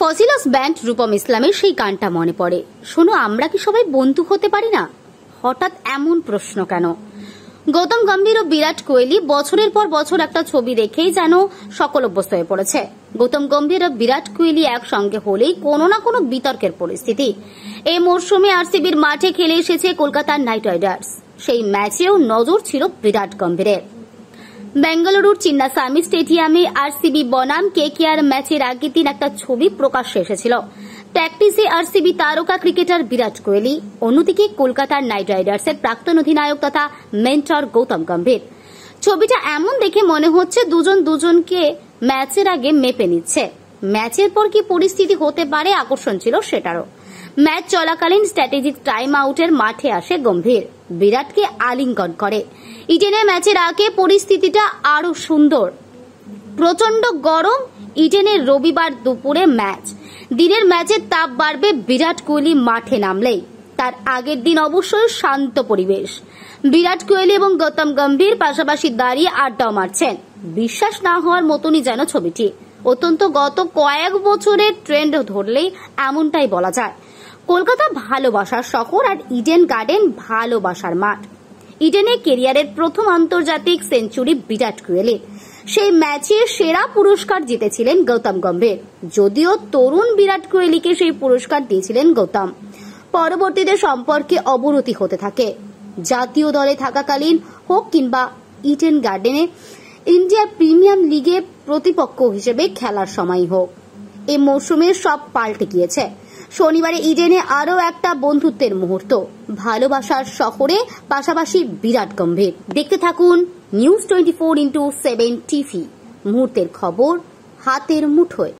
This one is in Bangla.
ফজিলস ব্যান্ড রূপম ইসলামের সেই গানটা মনে পড়ে। শোনো, আমরা কি সবাই বন্ধু হতে পারি না? হঠাৎ এমন প্রশ্ন কেন? গৌতম গম্ভীর ও বিরাট কোহলি বছরের পর বছর একটা ছবি দেখেই যেন সকল অভ্যস্ত হয়ে পড়েছে। গৌতম গম্ভীর ও বিরাট কোহলি একসঙ্গে হলেই কোনো না কোনো বিতর্কের পরিস্থিতি। এই মরশুমে আরসিবির মাঠে খেলে এসেছে কলকাতার নাইট রাইডার্স। সেই ম্যাচেও নজর ছিল বিরাট গম্ভীরের। বেঙ্গালুরুর চিন্নাস্বামী স্টেডিয়ামে আরসিবি বনাম কেকেআর ম্যাচের আগের দিন একটা ছবি প্রকাশ্যে এসেছিল। প্র্যাকটিসে আরসিবি তারকা ক্রিকেটার বিরাট কোহলি, অন্যদিকে কলকাতার নাইট রাইডার্সের প্রাক্তন অধিনায়ক তথা মেন্টর গৌতম গম্ভীর। ছবিটা এমন দেখে মনে হচ্ছে দুজন দুজনকে ম্যাচের আগে মেপে নিচ্ছে। ম্যাচের পর কি পরিস্থিতি হতে পারে আকর্ষণ ছিল সেটারও। ম্যাচ চলাকালীন স্ট্র্যাটেজিক টাইম আউটের মাঠে আসে গম্ভীর, বিরাটকে আলিঙ্গন করে। ইডেনে ম্যাচের আগে পরিস্থিতিটা আরো সুন্দর। প্রচন্ড গরম ইডেনের রবিবার দুপুরে ম্যাচ। দিনের ম্যাচের তাপ বাড়বে বিরাট কোহলি মাঠে নামলেই। তার আগের দিন অবশ্যই শান্ত পরিবেশ। বিরাট কোহলি এবং গৌতম গম্ভীর পাশাপাশি দাঁড়িয়ে আড্ডাও মারছেন। বিশ্বাস না হওয়ার মতনই যেন ছবিটি। অত্যন্ত গত কয়েক বছরের ট্রেন্ড ধরলেই এমনটাই বলা যায়। কলকাতা ভালোবাসার শহর আর ইডেন গার্ডেন ভালোবাসার মাঠ। ইডেনে কেরিয়ারের প্রথম আন্তর্জাতিক সেঞ্চুরি বিরাট কোহলির। সেই ম্যাচে সেরা পুরস্কার জিতেছিলেন গৌতম গম্ভীর। যদিও তরুণ বিরাট কোহলিকে সেই পুরস্কার দিয়েছিলেন গৌতম। পরবর্তীতে সম্পর্কে অবনতি হতে থাকে। জাতীয় দলে থাকাকালীন হোক কিংবা ইডেন গার্ডেনে ইন্ডিয়া প্রিমিয়ার লিগে প্রতিপক্ষ হিসেবে খেলার সময় হোক, এই মৌসুমে সব পাল্টে গিয়েছে। শনিবারে ইডেনে আরও একটা বন্ধুত্বের মুহূর্ত। ভালোবাসার শহরে পাশাপাশি বিরাট গম্ভীর। দেখতে থাকুন নিউজ 24x7 টিভি। মুহূর্তের খবর হাতের মুঠোয়।